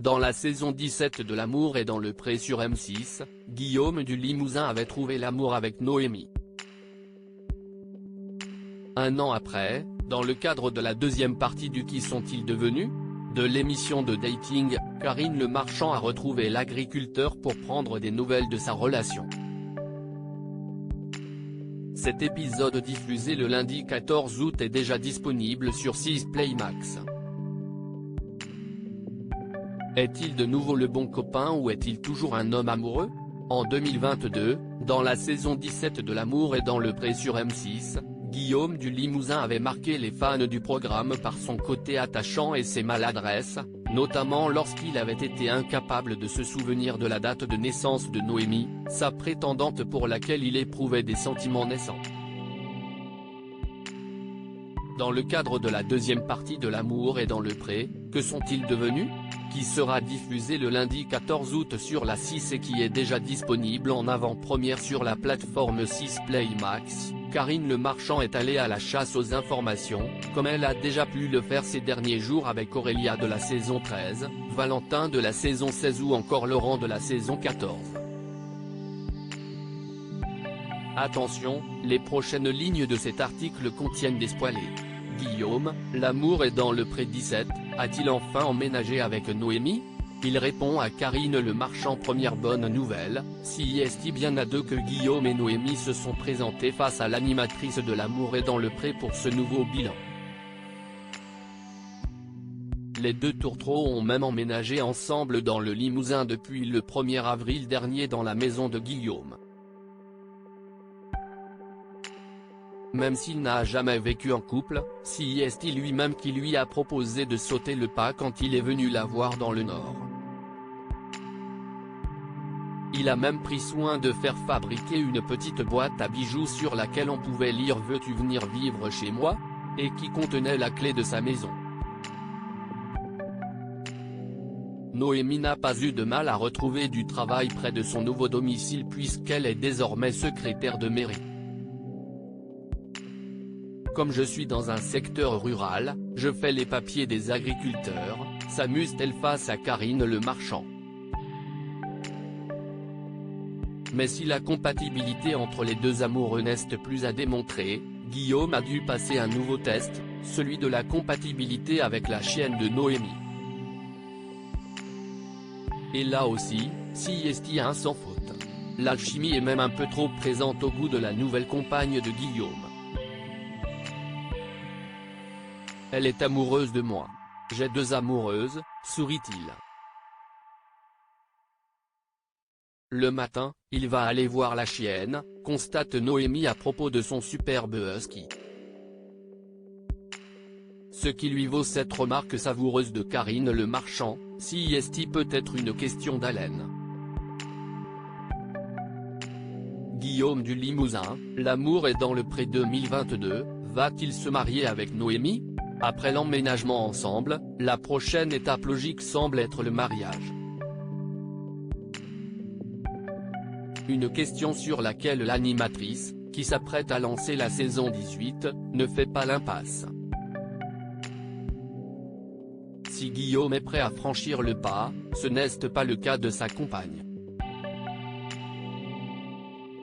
Dans la saison 17 de L'amour est dans le pré sur M6, Guillaume du Limousin avait trouvé l'amour avec Noémie. Un an après, dans le cadre de la deuxième partie du Qui sont-ils devenus?, de l'émission de dating, Karine Le Marchand a retrouvé l'agriculteur pour prendre des nouvelles de sa relation. Cet épisode diffusé le lundi 14 août est déjà disponible sur 6 Play Max. Est-il de nouveau le bon copain ou est-il toujours un homme amoureux? En 2022, dans la saison 17 de L'amour est dans le pré sur M6, Guillaume du Limousin avait marqué les fans du programme par son côté attachant et ses maladresses, notamment lorsqu'il avait été incapable de se souvenir de la date de naissance de Noémie, sa prétendante pour laquelle il éprouvait des sentiments naissants. Dans le cadre de la deuxième partie de L'amour est dans le pré, que sont-ils devenus?, qui sera diffusé le lundi 14 août sur la 6 et qui est déjà disponible en avant-première sur la plateforme 6 Play Max, Karine Le Marchand est allée à la chasse aux informations, comme elle a déjà pu le faire ces derniers jours avec Aurélia de la saison 13, Valentin de la saison 16 ou encore Laurent de la saison 14. Attention, les prochaines lignes de cet article contiennent des spoilers. Guillaume, l'amour est dans le pré 17, a-t-il enfin emménagé avec Noémie? Il répond à Karine Le Marchand. Première bonne nouvelle, si est bien à deux que Guillaume et Noémie se sont présentés face à l'animatrice de L'amour est dans le pré pour ce nouveau bilan. Les deux tourtereaux ont même emménagé ensemble dans le Limousin depuis le 1er avril dernier dans la maison de Guillaume. Même s'il n'a jamais vécu en couple, si est lui-même qui lui a proposé de sauter le pas quand il est venu la voir dans le Nord. Il a même pris soin de faire fabriquer une petite boîte à bijoux sur laquelle on pouvait lire « Veux-tu venir vivre chez moi ?», et qui contenait la clé de sa maison. Noémie n'a pas eu de mal à retrouver du travail près de son nouveau domicile puisqu'elle est désormais secrétaire de mairie. Comme je suis dans un secteur rural, je fais les papiers des agriculteurs, s'amuse-t-elle face à Karine Le Marchand. Mais si la compatibilité entre les deux amoureux n'est plus à démontrer, Guillaume a dû passer un nouveau test, celui de la compatibilité avec la chienne de Noémie. Et là aussi, si est un sans faute. L'alchimie est même un peu trop présente au goût de la nouvelle compagne de Guillaume. Elle est amoureuse de moi. J'ai deux amoureuses, sourit-il. Le matin, il va aller voir la chienne, constate Noémie à propos de son superbe husky. Ce qui lui vaut cette remarque savoureuse de Karine Le Marchand, si est peut-être une question d'haleine. Guillaume du Limousin, l'amour est dans le pré 2022, va-t-il se marier avec Noémie? Après l'emménagement ensemble, la prochaine étape logique semble être le mariage. Une question sur laquelle l'animatrice, qui s'apprête à lancer la saison 18, ne fait pas l'impasse. Si Guillaume est prêt à franchir le pas, ce n'est pas le cas de sa compagne.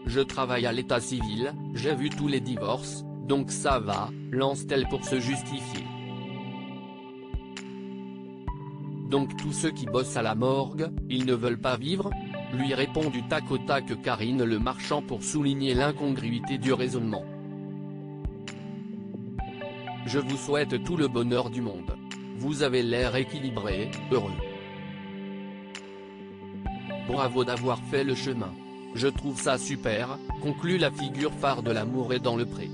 Je travaille à l'état civil, j'ai vu tous les divorces, donc ça va, lance-t-elle pour se justifier. Donc tous ceux qui bossent à la morgue, ils ne veulent pas vivre? Lui répond du tac au tac Karine Le Marchand pour souligner l'incongruité du raisonnement. Je vous souhaite tout le bonheur du monde. Vous avez l'air équilibré, heureux. Bravo d'avoir fait le chemin. Je trouve ça super, conclut la figure phare de L'amour est dans le pré.